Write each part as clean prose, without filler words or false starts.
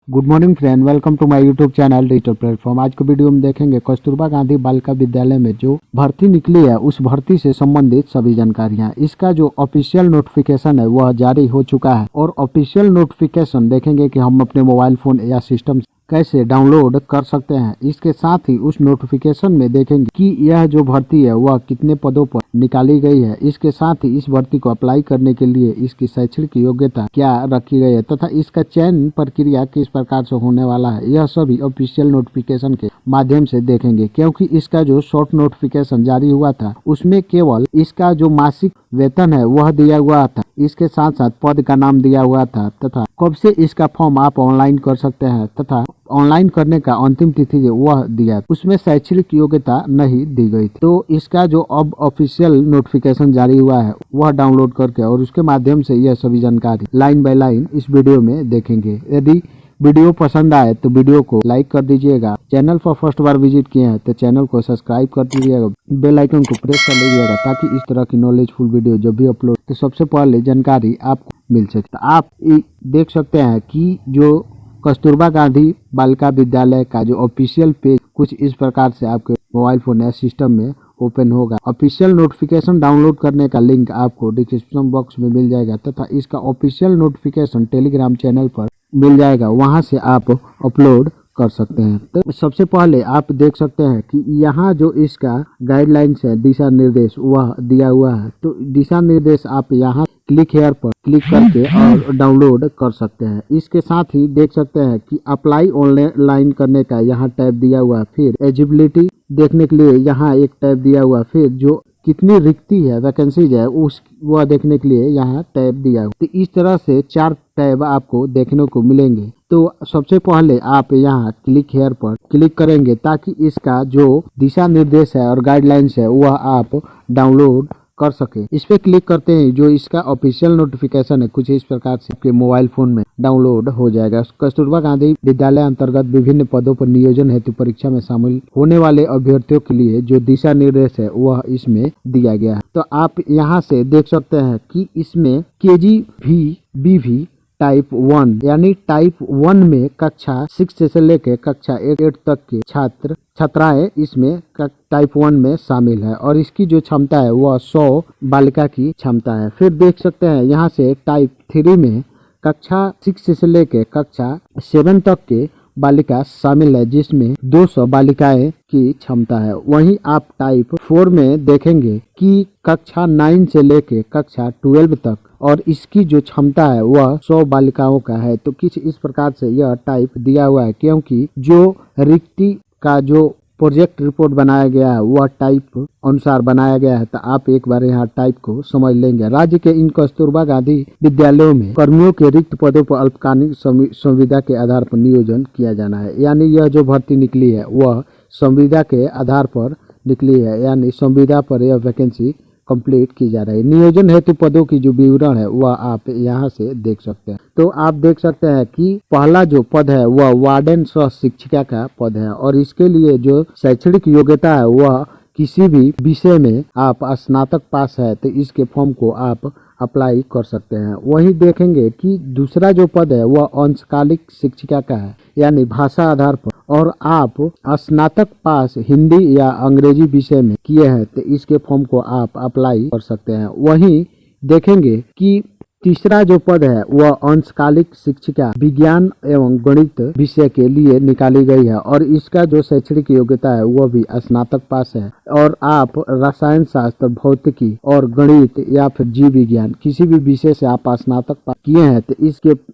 Good morning friend, welcome to my YouTube channel digital platform. आज के video में देखेंगे कस्तूरबा गांधी बालिका विद्यालय में जो भर्ती निकली है उस भर्ती से संबंधित सभी जानकारियां। इसका जो ऑफिशियल नोटिफिकेशन है वह जारी हो चुका है और ऑफिशियल नोटिफिकेशन देखेंगे कि हम अपने मोबाइल फोन या सिस्टम कैसे डाउनलोड कर सकते हैं। इसके साथ ही उस नोटिफिकेशन में देखेंगे कि यह जो भर्ती है वह कितने पदों पर निकाली गई है। इसके साथ ही इस भर्ती को अप्लाई करने के लिए इसकी शैक्षणिक योग्यता क्या रखी गई है तथा इसका चयन प्रक्रिया किस प्रकार से होने वाला है, यह सभी ऑफिशियल नोटिफिकेशन के माध्यम से देखेंगे। क्योंकि इसका जो शॉर्ट नोटिफिकेशन जारी हुआ था उसमें केवल इसका जो मासिक वेतन है वह दिया हुआ था, इसके साथ साथ पद का नाम दिया हुआ था तथा कब से इसका फॉर्म आप ऑनलाइन कर सकते हैं तथा ऑनलाइन करने का अंतिम तिथि जो वह दिया, उसमें शैक्षणिक योग्यता नहीं दी गई थी। तो इसका जो अब ऑफिशियल नोटिफिकेशन जारी हुआ है वह डाउनलोड करके और उसके माध्यम से यह सभी जानकारी लाइन बाय लाइन इस वीडियो में देखेंगे। यदि वीडियो पसंद आए तो वीडियो को लाइक कर दीजिएगा। चैनल पर फर्स्ट बार विजिट किए हैं तो चैनल को सब्सक्राइब कर दीजिएगा, बेल आइकन को प्रेस कर लीजिएगा ताकि इस तरह की नॉलेजफुल वीडियो जब भी अपलोड तो सबसे पहले जानकारी आपको मिल सके। आप देख सकते हैं कि जो कस्तूरबा गांधी बालिका विद्यालय का जो ऑफिशियल पेज कुछ इस प्रकार से आपके मोबाइल फोन या सिस्टम में ओपन होगा। ऑफिशियल नोटिफिकेशन डाउनलोड करने का लिंक आपको डिस्क्रिप्शन बॉक्स में मिल जाएगा तथा इसका ऑफिशियल नोटिफिकेशन टेलीग्राम चैनल पर मिल जाएगा, वहां से आप अपलोड कर सकते हैं। तो सबसे पहले आप देख सकते हैं कि यहाँ जो इसका गाइडलाइंस है, दिशा निर्देश वह दिया हुआ है। तो दिशा निर्देश आप यहाँ क्लिक हेयर पर क्लिक करके और डाउनलोड कर सकते हैं। इसके साथ ही देख सकते हैं कि अप्लाई ऑनलाइन करने का यहाँ टैब दिया हुआ है। फिर एलिजिबिलिटी देखने के लिए यहाँ एक टैब दिया हुआ है। फिर जो कितनी रिक्ति है, वैकेंसीज है, उस वह देखने के लिए यहाँ टैब दिया हुआ। तो इस तरह से 4 टैब आपको देखने को मिलेंगे। तो सबसे पहले आप यहाँ क्लिक हेयर पर क्लिक करेंगे ताकि इसका जो दिशा निर्देश है और गाइडलाइंस है वह आप डाउनलोड कर सके। इस पे क्लिक करते हैं जो इसका ऑफिशियल नोटिफिकेशन है कुछ इस प्रकार से आपके मोबाइल फोन में डाउनलोड हो जाएगा। कस्तूरबा गांधी विद्यालय अंतर्गत विभिन्न पदों पर नियोजन हेतु परीक्षा में शामिल होने वाले अभ्यर्थियों के लिए जो दिशा निर्देश है वह इसमें दिया गया है। तो आप यहाँ से देख सकते हैं कि इसमें KGV टाइप 1 यानी टाइप 1 में कक्षा 6 से लेकर कक्षा 8 तक के छात्राएं इसमें टाइप 1 में शामिल है और इसकी जो क्षमता है वह 100 बालिका की क्षमता है। फिर देख सकते हैं यहाँ से टाइप 3 में कक्षा 6 से लेकर कक्षा 7 तक के बालिका शामिल है जिसमें 200 बालिकाएं की क्षमता है। वहीं आप टाइप 4 में देखेंगे कि कक्षा 9 से लेकर कक्षा 12 तक और इसकी जो क्षमता है वह 100 बालिकाओं का है। तो किस इस प्रकार से यह टाइप दिया हुआ है क्योंकि जो रिक्ति का जो प्रोजेक्ट रिपोर्ट बनाया गया है वह टाइप अनुसार बनाया गया है। तो आप एक बार यहाँ टाइप को समझ लेंगे। राज्य के इन कस्तूरबा गांधी विद्यालयों में कर्मियों के रिक्त पदों पर अल्पकालिक संविदा के आधार पर नियोजन किया जाना है। यानी यह जो भर्ती निकली है वह संविदा के आधार पर निकली है, यानी संविदा पर यह वैकेंसी कंप्लीट की जा रही है। नियोजन हेतु पदों की जो विवरण है वह आप यहाँ से देख सकते हैं। तो आप देख सकते हैं कि पहला जो पद है वह वार्डन सह शिक्षिका का पद है और इसके लिए जो शैक्षणिक योग्यता है वह किसी भी विषय में आप स्नातक पास है तो इसके फॉर्म को आप अप्लाई कर सकते हैं। वहीं देखेंगे कि दूसरा जो पद है वह अंशकालिक शिक्षिका का है यानी भाषा आधार पर और आप स्नातक पास हिंदी या अंग्रेजी विषय में किए हैं तो इसके फॉर्म को आप अप्लाई कर सकते हैं। वहीं देखेंगे कि तीसरा जो पद है वह अंशकालिक शिक्षिका विज्ञान एवं गणित विषय के लिए निकाली गई है और इसका जो शैक्षणिक योग्यता है वह भी स्नातक पास है और आप रसायन शास्त्र, भौतिकी और गणित या फिर जीव विज्ञान किसी भी विषय से आप स्नातक पास किए हैं तो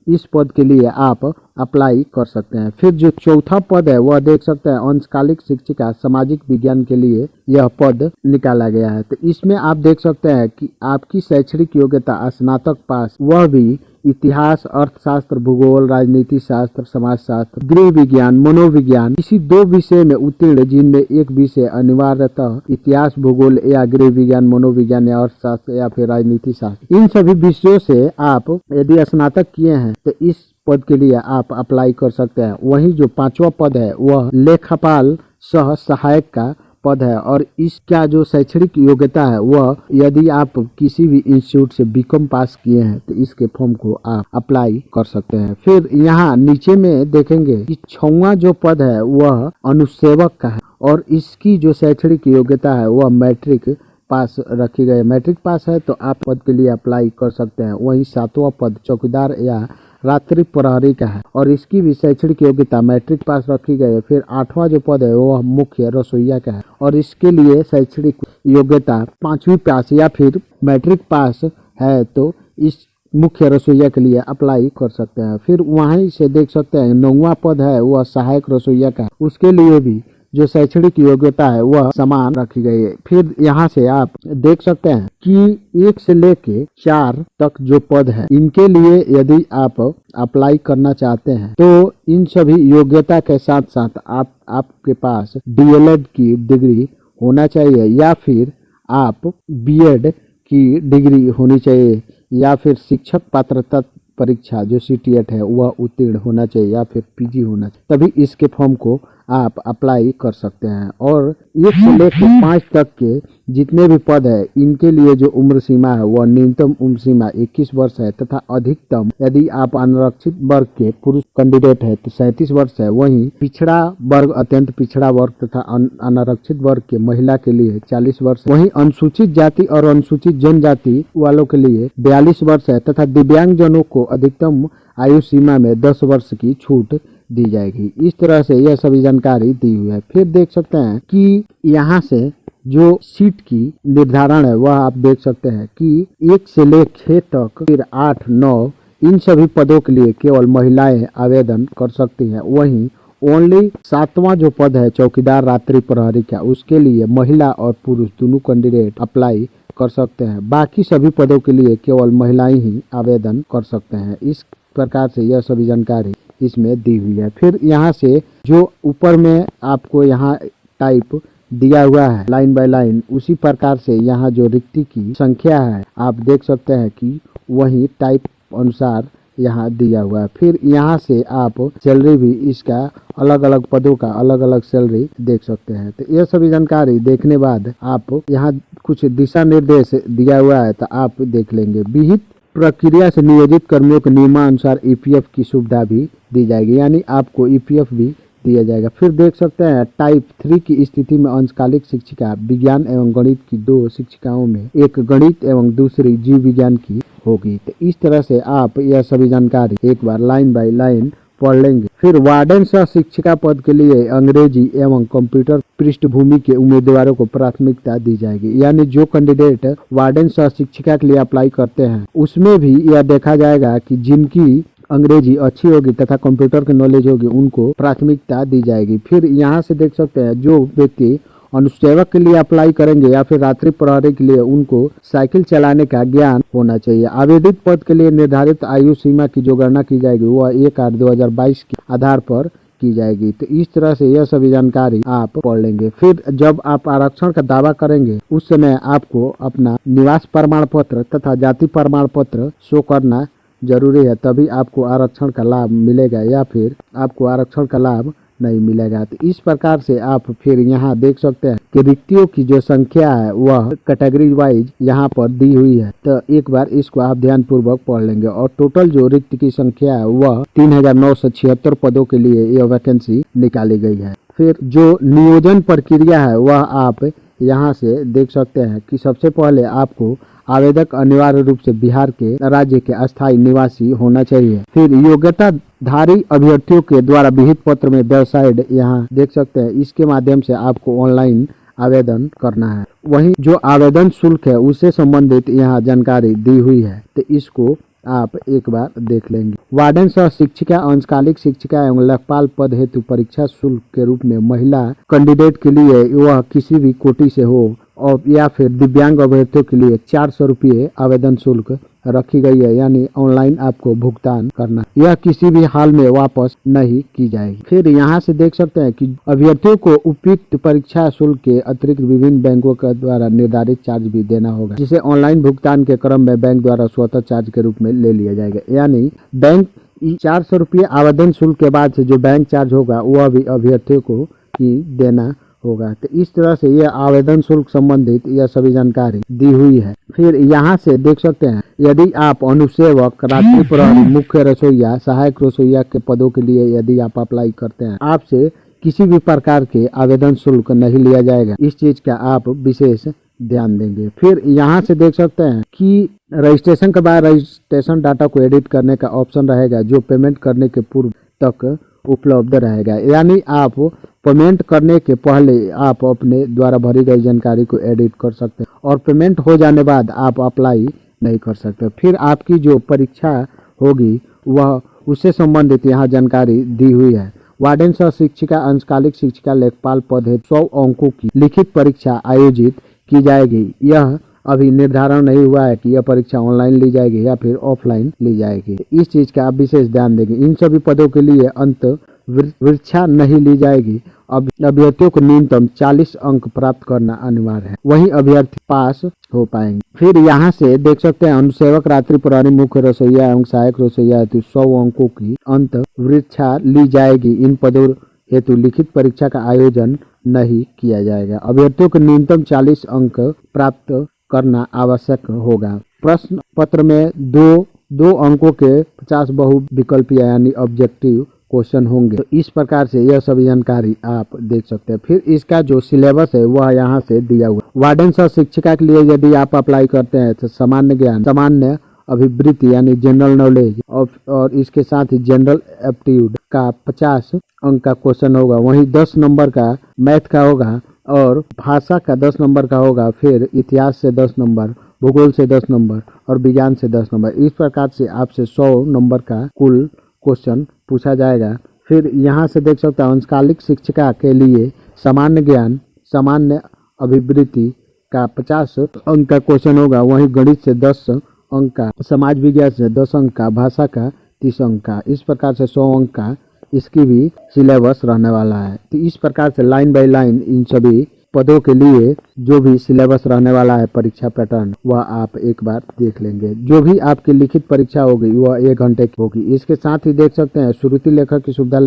इस पद के लिए आप अप्लाई कर सकते हैं। फिर जो चौथा पद है वह देख सकते हैं अंशकालिक शिक्षिका सामाजिक विज्ञान के लिए यह पद निकाला गया है। तो इसमें आप देख सकते हैं कि आपकी शैक्षणिक योग्यता स्नातक पास, वह भी इतिहास, अर्थशास्त्र, भूगोल, राजनीति शास्त्र, समाजशास्त्र, गृह विज्ञान, मनोविज्ञान किसी 2 विषय में उत्तीर्ण जिनमें एक विषय अनिवार्यतः इतिहास, भूगोल या गृह विज्ञान, मनोविज्ञान या अर्थशास्त्र या फिर राजनीति शास्त्र, इन सभी विषयों से आप यदि स्नातक किए हैं तो इस पद के लिए आप अप्लाई कर सकते हैं। वहीं जो 5वां पद है वह लेखापाल सह सहायक का पद है और इसका जो शैक्षणिक योग्यता है वह, यदि आप किसी भी इंस्टीट्यूट से बीकॉम पास किए हैं तो इसके फॉर्म को आप अप्लाई कर सकते हैं। फिर यहाँ नीचे में देखेंगे कि 6वां जो पद है वह अनुसेवक का है और इसकी जो शैक्षणिक योग्यता है वह मैट्रिक पास रखी गई। मैट्रिक पास है तो आप पद के लिए अप्लाई कर सकते हैं। वहीं 7वां पद चौकीदार या रात्रि प्रहरी का है और इसकी भी शैक्षणिक योग्यता मैट्रिक पास रखी गई है। फिर 8वां जो पद है वह मुख्य रसोइया का है और इसके लिए शैक्षणिक योग्यता 5वीं पास या फिर मैट्रिक पास है तो इस मुख्य रसोइया के लिए अप्लाई कर सकते हैं। फिर वहीं से देख सकते हैं 9वां पद है वह सहायक रसोइया का है, उसके लिए भी जो शैक्षणिक योग्यता है वह समान रखी गई है। फिर यहाँ से आप देख सकते हैं कि 1 से लेके 4 तक जो पद है इनके लिए यदि आप अप्लाई करना चाहते हैं तो इन सभी योग्यता के साथ साथ आपके पास डीएलएड की डिग्री होना चाहिए या फिर आप बीएड की डिग्री होनी चाहिए या फिर शिक्षक पात्रता परीक्षा जो सीटीएट है वह उत्तीर्ण होना चाहिए या फिर पीजी होना चाहिए, तभी इसके फॉर्म को आप अप्लाई कर सकते हैं। और 1 से लेकर 5 तक के जितने भी पद है इनके लिए जो उम्र सीमा है वह न्यूनतम उम्र सीमा 21 वर्ष है तथा अधिकतम यदि आप अनारक्षित वर्ग के पुरुष कैंडिडेट है तो 37 वर्ष है। वहीं पिछड़ा वर्ग, अत्यंत पिछड़ा वर्ग तथा अनारक्षित वर्ग के महिला के लिए 40 वर्ष। वहीं अनुसूचित जाति और अनुसूचित जनजाति वालों के लिए 42 वर्ष है तथा दिव्यांगजनों को अधिकतम आयु सीमा में 10 वर्ष की छूट दी जाएगी। इस तरह से यह सभी जानकारी दी हुई है। फिर देख सकते हैं कि यहाँ से जो सीट की निर्धारण है वह आप देख सकते हैं कि 1 से लेकर 6 तक, फिर 8, 9 इन सभी पदों के लिए केवल महिलाएं आवेदन कर सकती हैं। वहीं ओनली 7वां जो पद है चौकीदार रात्रि प्रहरी का, उसके लिए महिला और पुरुष दोनों कैंडिडेट अप्लाई कर सकते हैं। बाकी सभी पदों के लिए केवल महिलाएं ही आवेदन कर सकते हैं। इस प्रकार से यह सभी जानकारी इसमें दी हुई है। फिर यहाँ से जो ऊपर में आपको यहाँ टाइप दिया हुआ है लाइन बाय लाइन, उसी प्रकार से यहाँ जो रिक्ति की संख्या है आप देख सकते हैं कि वही टाइप अनुसार यहाँ दिया हुआ है। फिर यहाँ से आप सैलरी भी इसका अलग अलग पदों का अलग अलग सैलरी देख सकते हैं। तो यह सभी जानकारी देखने बाद आप यहाँ कुछ दिशा निर्देश दिया हुआ है तो आप देख लेंगे। विहित प्रक्रिया से नियोजित कर्मियों के नियमानुसार ईपीएफ की सुविधा भी दी जाएगी, यानी आपको ईपीएफ भी दिया जाएगा। फिर देख सकते हैं टाइप 3 की स्थिति में अंशकालिक शिक्षिका विज्ञान एवं गणित की 2 शिक्षिकाओं में एक गणित एवं दूसरी जीव विज्ञान की होगी। तो इस तरह से आप यह सभी जानकारी एक बार लाइन बाय लाइन पढ़ लेंगे। फिर वार्डन सह शिक्षिका पद के लिए अंग्रेजी एवं कंप्यूटर पृष्ठभूमि के उम्मीदवारों को प्राथमिकता दी जाएगी, यानी जो कैंडिडेट वार्डन सह शिक्षिका के लिए अप्लाई करते हैं उसमें भी यह देखा जाएगा कि जिनकी अंग्रेजी अच्छी होगी तथा कंप्यूटर की नॉलेज होगी उनको प्राथमिकता दी जाएगी। फिर यहाँ से देख सकते हैं जो व्यक्ति अनुसेवक के लिए अप्लाई करेंगे या फिर रात्रि प्रहरी के लिए उनको साइकिल चलाने का ज्ञान होना चाहिए। आवेदित पद के लिए निर्धारित आयु सीमा की जो गणना की जाएगी वह 1/8/2022 के आधार पर की जाएगी। तो इस तरह से यह सभी जानकारी आप पढ़ लेंगे। फिर जब आप आरक्षण का दावा करेंगे उस समय आपको अपना निवास प्रमाण पत्र तथा जाति प्रमाण पत्र शो करना जरूरी है, तभी आपको आरक्षण का लाभ मिलेगा या फिर आपको आरक्षण का लाभ नहीं मिलेगा। तो इस प्रकार से आप फिर यहाँ देख सकते हैं कि रिक्तियों की जो संख्या है वह कैटेगरी वाइज यहाँ पर दी हुई है। तो एक बार इसको आप ध्यान पूर्वक पढ़ लेंगे। और टोटल जो रिक्त की संख्या है वह 3976 पदों के लिए यह वैकेंसी निकाली गई है। फिर जो नियोजन प्रक्रिया है वह आप यहाँ से देख सकते हैं कि सबसे पहले आपको आवेदक अनिवार्य रूप से बिहार के राज्य के अस्थायी निवासी होना चाहिए। फिर योग्यता धारी अभ्यर्थियों के द्वारा विहित पत्र में वेबसाइट यहाँ देख सकते हैं, इसके माध्यम से आपको ऑनलाइन आवेदन करना है। वहीं जो आवेदन शुल्क है उससे संबंधित यहाँ जानकारी दी हुई है, तो इसको आप एक बार देख लेंगे। वार्डन सह शिक्षिका, अंशकालिक शिक्षिका एवं लेखपाल पद हेतु परीक्षा शुल्क के रूप में महिला कैंडिडेट के लिए वह किसी भी कोटि से हो और या फिर दिव्यांग अभ्यर्थियों के लिए 400 रुपये आवेदन शुल्क रखी गई है, यानी ऑनलाइन आपको भुगतान करना, यह किसी भी हाल में वापस नहीं की जाएगी। फिर यहाँ से देख सकते हैं कि अभ्यर्थियों को उपयुक्त परीक्षा शुल्क के अतिरिक्त विभिन्न बैंकों के द्वारा निर्धारित चार्ज भी देना होगा, जिसे ऑनलाइन भुगतान के क्रम में बैंक द्वारा स्वतः चार्ज के रूप में ले लिया जाएगा। यानी बैंक 400 रुपये आवेदन शुल्क के बाद से जो बैंक चार्ज होगा वह भी अभ्यर्थियों को ही देना होगा। तो इस तरह से यह आवेदन शुल्क संबंधित यह सभी जानकारी दी हुई है। फिर यहाँ से देख सकते हैं, यदि आप अनुसेवक, रात्रि प्रहरी, मुख्य रसोइया, सहायक रसोइया के पदों के लिए यदि आप अप्लाई करते हैं, आपसे किसी भी प्रकार के आवेदन शुल्क नहीं लिया जाएगा। इस चीज का आप विशेष ध्यान देंगे। फिर यहाँ से देख सकते हैं कि रजिस्ट्रेशन के बाद रजिस्ट्रेशन डाटा को एडिट करने का ऑप्शन रहेगा, जो पेमेंट करने के पूर्व तक उपलब्ध रहेगा। यानी आप पेमेंट करने के पहले आप अपने द्वारा भरी गई जानकारी को एडिट कर सकते हैं और पेमेंट हो जाने बाद आप अप्लाई नहीं कर सकते। फिर आपकी जो परीक्षा होगी वह उससे संबंधित यहाँ जानकारी दी हुई है। वार्डन सह शिक्षिका, अंशकालिक शिक्षिका, लेखपाल पद है 100 अंकों की लिखित परीक्षा आयोजित की जाएगी। यह अभी निर्धारण नहीं हुआ है कि यह परीक्षा ऑनलाइन ली जाएगी या फिर ऑफलाइन ली जाएगी। इस चीज का आप विशेष ध्यान देंगे। इन सभी पदों के लिए अंत परीक्षा नहीं ली जाएगी। अभ्यर्थियों को न्यूनतम 40 अंक प्राप्त करना अनिवार्य है, वहीं अभ्यर्थी पास हो पाएंगे। फिर यहाँ से देख सकते हैं, अनुसेवक, रात्रि प्रहरी, मुख्य रसोइया एवं सहायक रसोइया हेतु 100 अंकों की अंत परीक्षा ली जाएगी। इन पदों हेतु लिखित परीक्षा का आयोजन नहीं किया जाएगा। अभ्यर्थियों को न्यूनतम 40 अंक प्राप्त करना आवश्यक होगा। प्रश्न पत्र में दो अंकों के 50 बहुविकल्पीय यानी ऑब्जेक्टिव क्वेश्चन होंगे। तो इस प्रकार से यह सभी जानकारी आप देख सकते हैं। फिर इसका जो सिलेबस है वह यहाँ से दिया हुआ। वार्डन सह शिक्षिका के लिए यदि आप अप्लाई करते हैं तो सामान्य ज्ञान, सामान्य अभिवृत्ति यानी जनरल नॉलेज और इसके साथ ही जनरल एप्टीट्यूड का 50 अंक का क्वेश्चन होगा। वहीं 10 नंबर का मैथ का होगा और भाषा का 10 नंबर का होगा। फिर इतिहास से 10 नंबर, भूगोल से 10 नंबर और विज्ञान से 10 नंबर। इस प्रकार से आपसे 100 नंबर का कुल क्वेश्चन पूछा जाएगा। फिर यहाँ से देख सकते हैं, अंशकालिक शिक्षिका के लिए सामान्य ज्ञान, सामान्य अभिवृत्ति का 50 अंक का क्वेश्चन होगा। वहीं गणित से 10 अंक का, समाज विज्ञान से 10 अंक का, भाषा का 30 अंक का। इस प्रकार से 100 अंक का इसकी भी सिलेबस रहने वाला है। तो इस प्रकार से लाइन बाय लाइन इन सभी पदों के लिए जो भी सिलेबस रहने वाला है, परीक्षा पैटर्न, वह आप एक बार देख लेंगे। जो भी आपकी लिखित परीक्षा होगी वह 1 घंटे की होगी। इसके साथ ही देख सकते हैं, श्रुति लेखक की सुविधा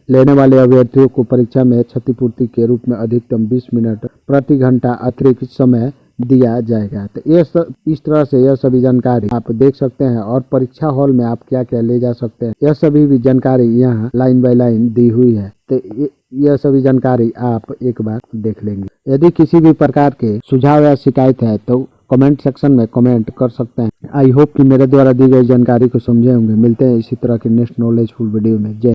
लेने वाले अभ्यर्थियों को परीक्षा में क्षतिपूर्ति के रूप में अधिकतम 20 मिनट प्रति घंटा अतिरिक्त समय दिया जाएगा। तो इस तरह से यह सभी जानकारी आप देख सकते हैं और परीक्षा हॉल में आप क्या क्या ले जा सकते हैं, यह सभी भी जानकारी यहाँ लाइन बाय लाइन दी हुई है। तो यह सभी जानकारी आप एक बार देख लेंगे। यदि किसी भी प्रकार के सुझाव या शिकायत है तो कमेंट सेक्शन में कमेंट कर सकते हैं। आई होप कि मेरे द्वारा दी गई जानकारी को समझे होंगे। मिलते हैं इसी तरह के नेक्स्ट नॉलेजफुल वीडियो में। जय